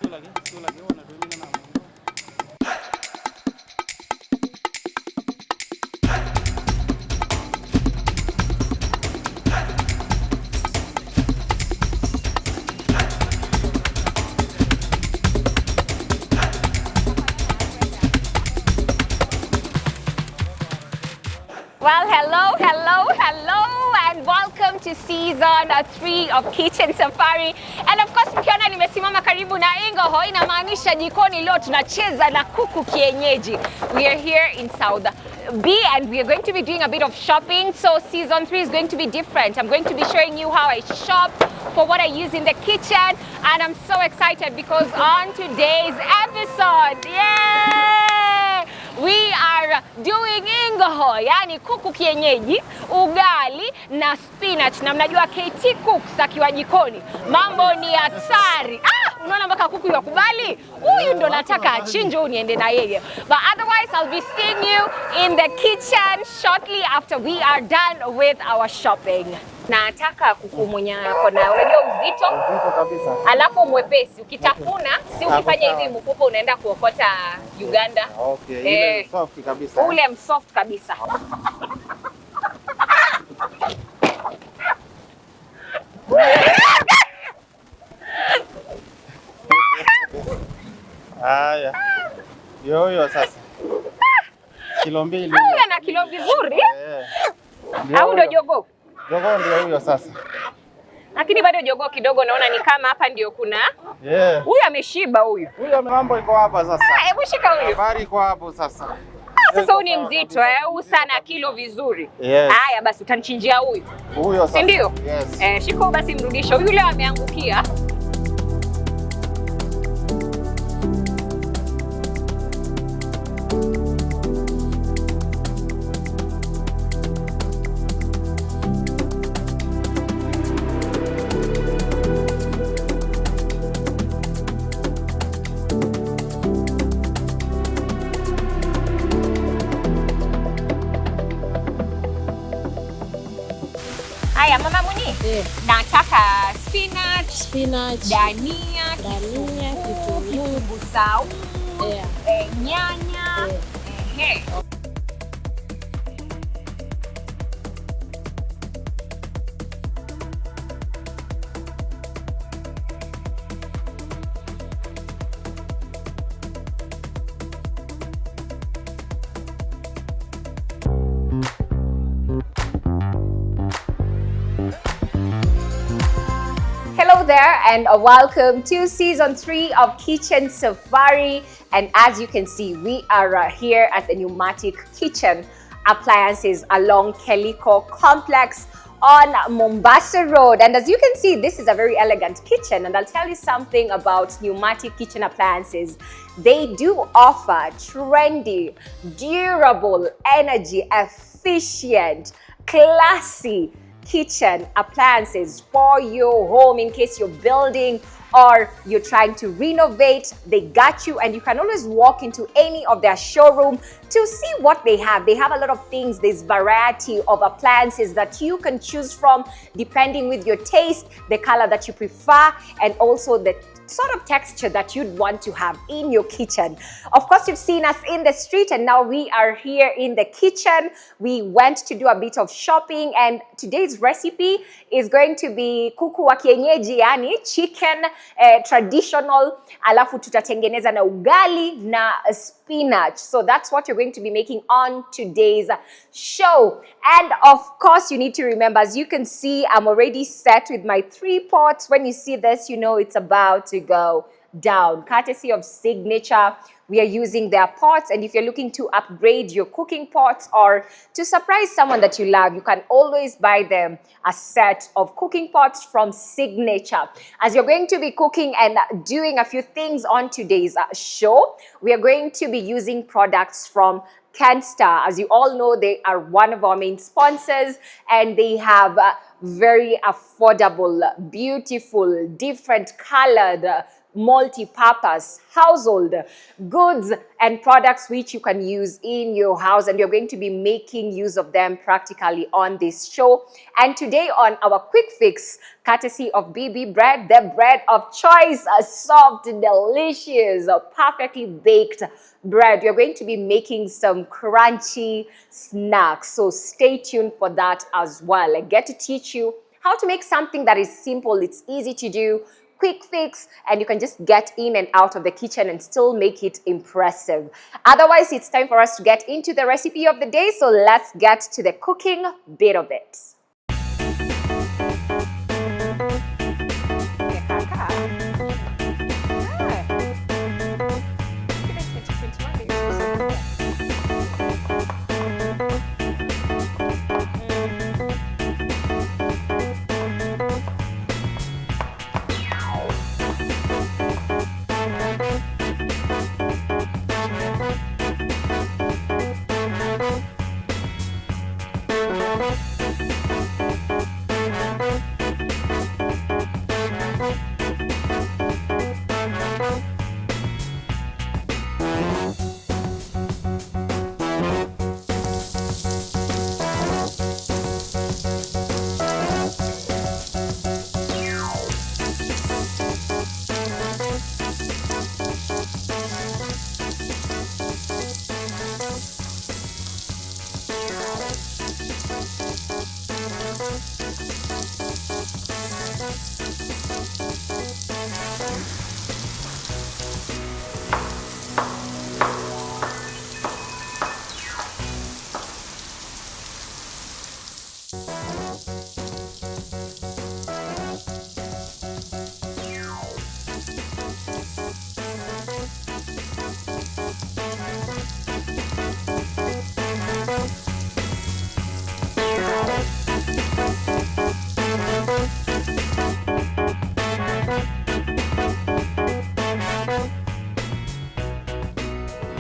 Well, hello, and welcome to season 3 of Kitchen Safari. And of course, mkiona nimesimama karibu na Ingoho, inamaanisha jikoni leo tunacheza na Kuku Kienyeji. We are here in South B and we are going to be doing a bit of shopping. So season 3 is going to be different. I'm going to be showing you how I shop, for what I use in the kitchen, and I'm so excited because on today's episode, we are doing Ingoho, yani kuku kienyeji, ugali na spinach. Na mnajua KT Cooks akiwa jikoni, mambo ni hatari. Unaona mpaka kuku yakubali, huyu ndo nataka achinje uniende na yeye. But otherwise I'll be seeing you in the kitchen shortly after we are done with our shopping. Nataka kuku mwenye yako na unajua uzito kabisa. Alafu mwepesi, ukitafuna si ukifanya hivi mfuko unaenda kuokota Uganda. Okay, ile soft kabisa. Ule msoft kabisa. Haya. Yoyo sasa. Kilo 2. Huyu ana kilo vizuri. Au ndo jogoo? Jogoo ndio huyo sasa. Lakini bado jogoo kidogo naona ni kama hapa ndio kuna. Huyu ameshiba huyu. Huyu mambo iko hapa sasa. Hebu shika huyu. Habari iko hapo sasa. Sasa huyu ni mzito huyu sana kilo vizuri. Haya basi utanichinjia huyu. Huyo sasa. Si ndio? Yes. Shika basi mrudishe. Huyu leo ameangukia. Haya mama Muni, nataka spinach, dania, kitunguu saumu, nyanya, Hello there and welcome to season 3 of Kitchen Safari. And as you can see, we are here at the Pneumatic Kitchen Appliances along Keliko Complex on Mombasa Road. And as you can see, this is a very elegant kitchen, and I'll tell you something about Pneumatic Kitchen Appliances. They do offer trendy, durable, energy efficient, classy kitchen appliances for your home in case you're building or you're trying to renovate. They got you, and you can always walk into any of their showroom to see what they have. They have a lot of things. There's variety of appliances that you can choose from depending with your taste, the color that you prefer, and also the sort of texture that you'd want to have in your kitchen. Of course, you've seen us in the street, and now we are here in the kitchen. We went to do a bit of shopping, and today's recipe is going to be kuku wa kienyeji, yani chicken traditional, alafu tutatengeneza na ugali na spinach. So that's what you're going to be making on today's show. And of course, you need to remember, as you can see, I'm already set with my 3 pots. When you see this, you know it's about to go down. Courtesy of Signature, we are using their pots, and if you're looking to upgrade your cooking pots or to surprise someone that you love, you can always buy them a set of cooking pots from Signature. As you're going to be cooking and doing a few things on today's show, we are going to be using products from Kenstar. As you all know, they are one of our main sponsors, and they have very affordable, beautiful, different colored, multi-purpose household goods and products which you can use in your house, and you're going to be making use of them practically on this show. And today on our quick fix courtesy of BB bread, the bread of choice, a soft, delicious, perfectly baked bread. We're going to be making some crunchy snacks, so stay tuned for that as well. I get to teach you how to make something that is simple, it's easy to do, quick fix, and you can just get in and out of the kitchen and still make it impressive. Otherwise, it's time for us to get into the recipe of the day, so let's get to the cooking bit of it.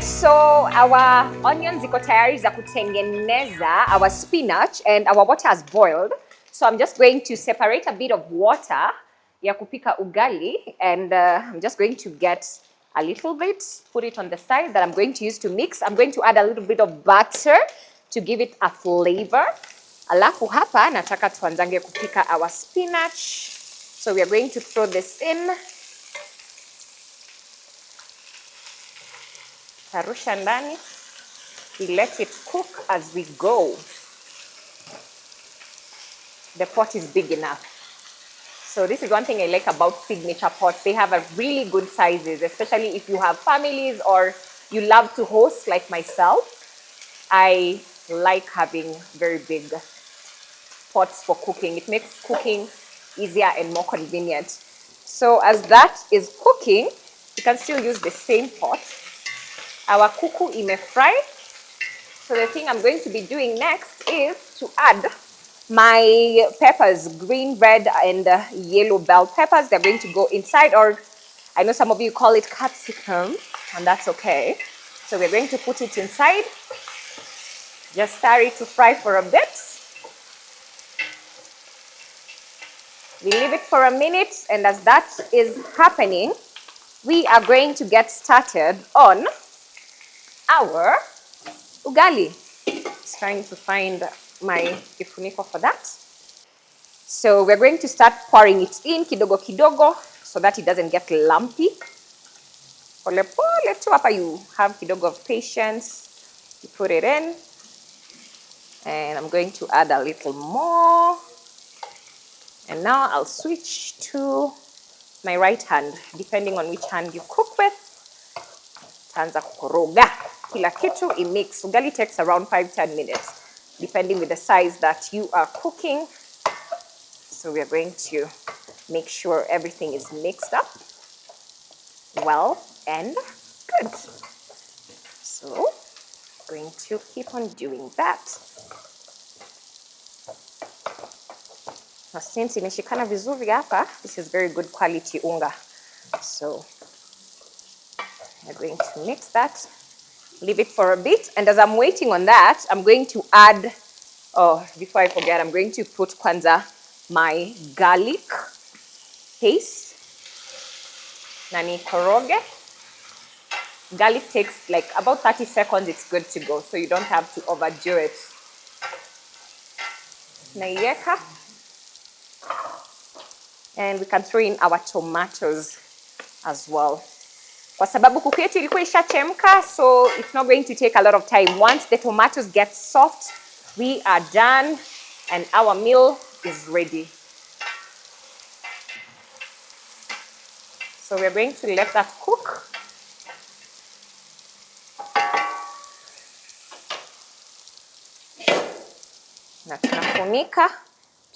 So our onions ziko tayari za kutengeneza our spinach, and our water has boiled. So I'm just going to separate a bit of water ya kupika ugali, and I'm just going to get a little bit, put it on the side that I'm going to use to mix. I'm going to add a little bit of butter to give it a flavor. Alafu hapa nataka tuanzange kupika our spinach. So we are going to throw this in. Tarusha ndani. We let it cook as we go. The pot is big enough. So this is one thing I like about signature pots. They have a really good sizes, especially if you have families or you love to host like myself. I like having very big pots for cooking. It makes cooking easier and more convenient. So as that is cooking, you can still use the same pot. Our kuku imefry. So the thing I'm going to be doing next is to add my peppers, green, red, and yellow bell peppers. They're going to go inside, or I know some of you call it capsicum, and that's okay. So we're going to put it inside. Just stir it to fry for a bit. We leave it for a minute, and as that is happening, we are going to get started on our ugali. Just trying to find my kifuniko for that. So we're going to start pouring it in kidogo kidogo so that it doesn't get lumpy. Pole pole tu hapa, you have kidogo of patience. You put it in, and I'm going to add a little more. And now I'll switch to my right hand, depending on which hand you cook with. Tanza kukoroga. Kila kitu imix. Ugali takes around 5-10 minutes, depending with the size that you are cooking. So we are going to make sure everything is mixed up well and good. So I'm going to keep on doing that. Now since imeshikana vizuri hapa, this is very good quality unga. So we're going to mix that. Leave it for a bit, and as I'm waiting on that, I'm going to add, before I forget, I'm going to put kwanza my garlic paste. Nani koroge. Garlic takes like about 30 seconds, it's good to go, so you don't have to overdo it. Naiweka. And we can throw in our tomatoes as well. Kwa sababu kuku yetu ilikuwa ishachemka, so it's not going to take a lot of time. Once the tomatoes get soft, we are done and our meal is ready. So we're going to let that cook. Na tunafunika.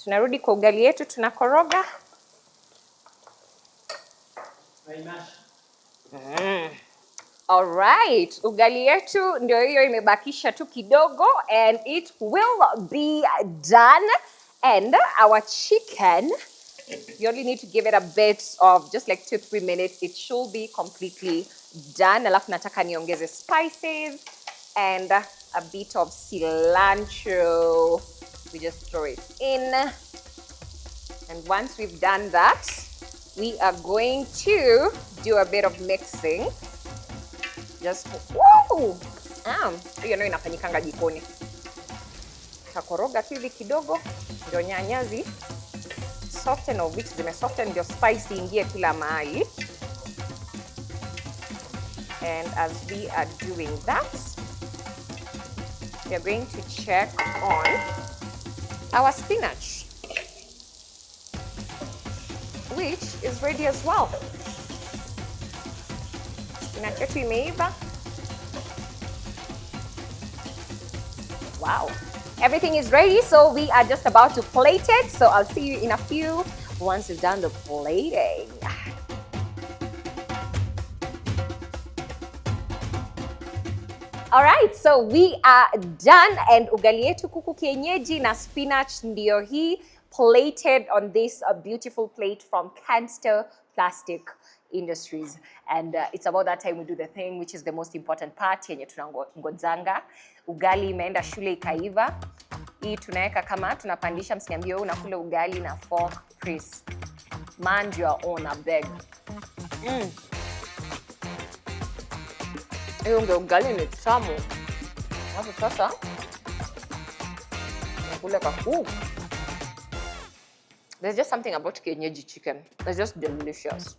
Tunarudi kwa ugali yetu, tunakoroga. Alright, ugali yetu ndio hiyo imebakisha tu kidogo and it will be done. And our chicken, you only need to give it a bit of just like 2-3 minutes. It should be completely done. Alafu nataka niongeze spices and a bit of cilantro. We just throw it in. And once we've done that, we are going to do a bit of mixing. Just, whoa! Hiyo ndio inafanyikanga jikoni. Takoroga tu hivi kidogo, ndio nyanyazi soften, of which zime soften, ndio spice ingie kila mahali. And as we are doing that, we are going to check on our spinach, which is ready as well. Spinach yetu imeiva. Wow. Everything is ready, so we are just about to plate it. So I'll see you in a few once we've done the plating. All right, so we are done and ugali yetu kuku kienyeji na spinach ndio hii plated on this beautiful plate from Canster Plastic Industries. And it's about that time we do the thing which is the most important part yenye tunangojanga. Ugali imeenda shule ikaiva. Hii tunaweka kama tunapandisha, msiniambie wewe unakula ugali na fork, please. Mind your own, I beg. Hiyo ndio ugali ni tamu. Hapo sasa nakula kaku. There's just something about kienyeji chicken. It's just delicious.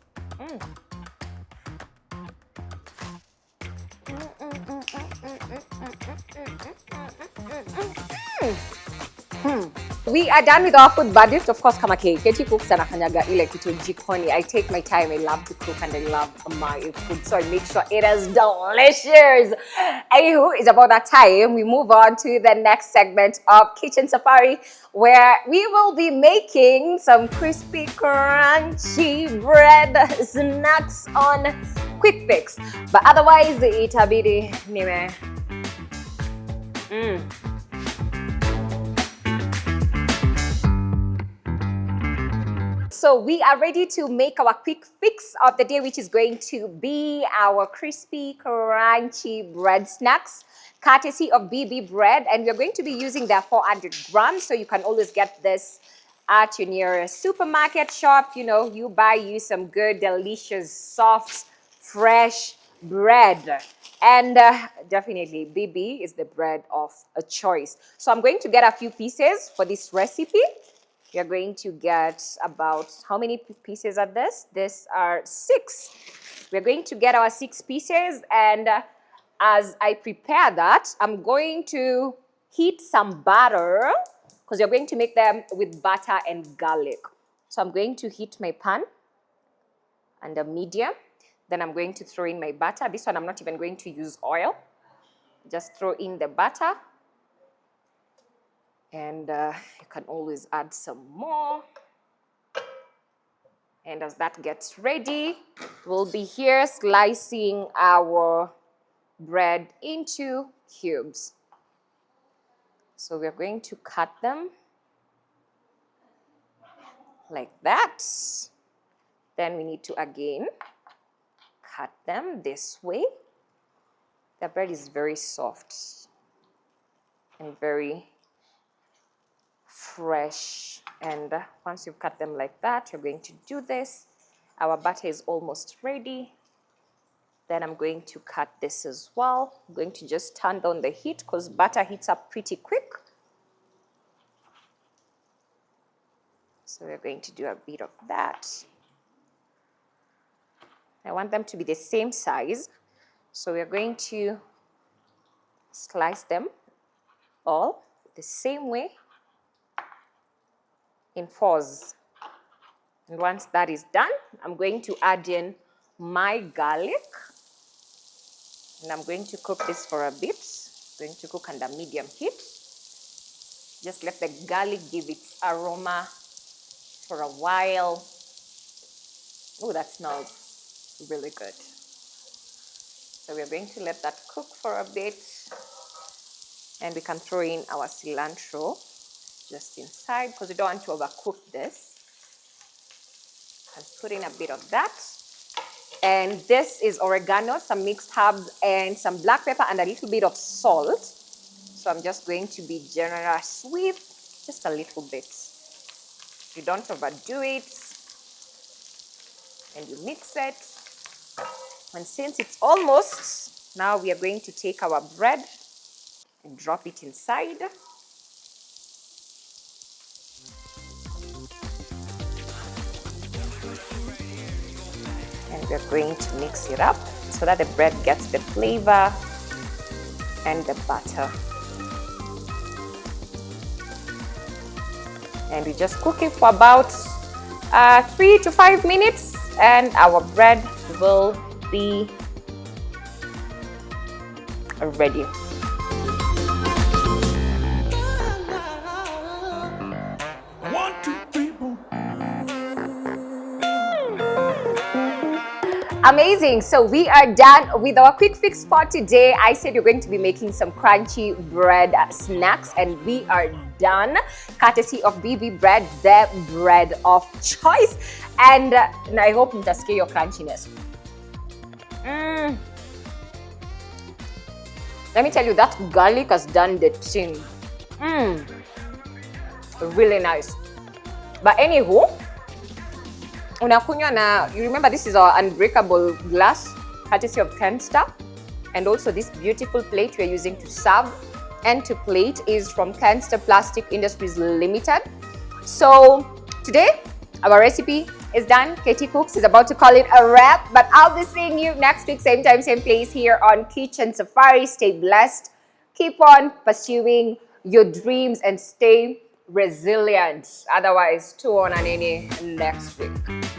We are done with our food budget. Of course, kama Keti cooks anafanyaga ile kitu jikoni. I take my time. I love to cook and I love my food, so I make sure it is delicious. Anywho, it's about that time. We move on to the next segment of Kitchen Safari, where we will be making some crispy, crunchy bread snacks on quick fix. But otherwise, itabidi nime. So we are ready to make our quick fix of the day, which is going to be our crispy, crunchy bread snacks, courtesy of BB Bread. And we're going to be using their 400 grams. So you can always get this at your nearest supermarket shop. You know, you buy you some good, delicious, soft, fresh bread. And definitely BB is the bread of a choice. So I'm going to get a few pieces for this recipe. You're going to get about, how many pieces are this? These are 6. We're going to get our 6 pieces, and as I prepare that, I'm going to heat some butter, because you're going to make them with butter and garlic. So I'm going to heat my pan under medium. Then I'm going to throw in my butter. This one I'm not even going to use oil. Just throw in the butter. And you can always add some more. And as that gets ready, we'll be here slicing our bread into cubes. So we're going to cut them like that. Then we need to again cut them this way. The bread is very soft and very fresh, and once you've cut them like that, you're going to do this. Our butter is almost ready. Then I'm going to cut this as well. I'm going to just turn down the heat because butter heats up pretty quick. So we're going to do a bit of that. I want them to be the same size. So we're going to slice them all the same way in fours. And once that is done, I'm going to add in my garlic. And I'm going to cook this for a bit. I'm going to cook under medium heat. Just let the garlic give its aroma for a while. Oh, that smells really good. So we're going to let that cook for a bit. And we can throw in our cilantro just inside because we don't want to overcook this. And put in a bit of that. And this is oregano, some mixed herbs, and some black pepper, and a little bit of salt. So I'm just going to be generous with just a little bit. You don't overdo it. And you mix it. And since it's almost, now we are going to take our bread and drop it inside. And we're going to mix it up so that the bread gets the flavor and the butter. And we just cook it for about 3 to 5 minutes, and our bread will be ready. Amazing. So we are done with our quick fix for today. I said you're going to be making some crunchy bread snacks, and we are done. Courtesy of BB Bread, the bread of choice. And I hope mtasikia your crunchiness. Let me tell you, that garlic has done the thing. Really nice. But anywho, unakunywa na, you remember this is our unbreakable glass, courtesy of Kenster. And also this beautiful plate we're using to serve and to plate is from Kenster Plastic Industries Limited. So today, our recipe is done. Katie Cooks is about to call it a wrap, but I'll be seeing you next week, same time, same place here on Kitchen Safari. Stay blessed. Keep on pursuing your dreams and stay resilient. Otherwise, tuonaneni next week.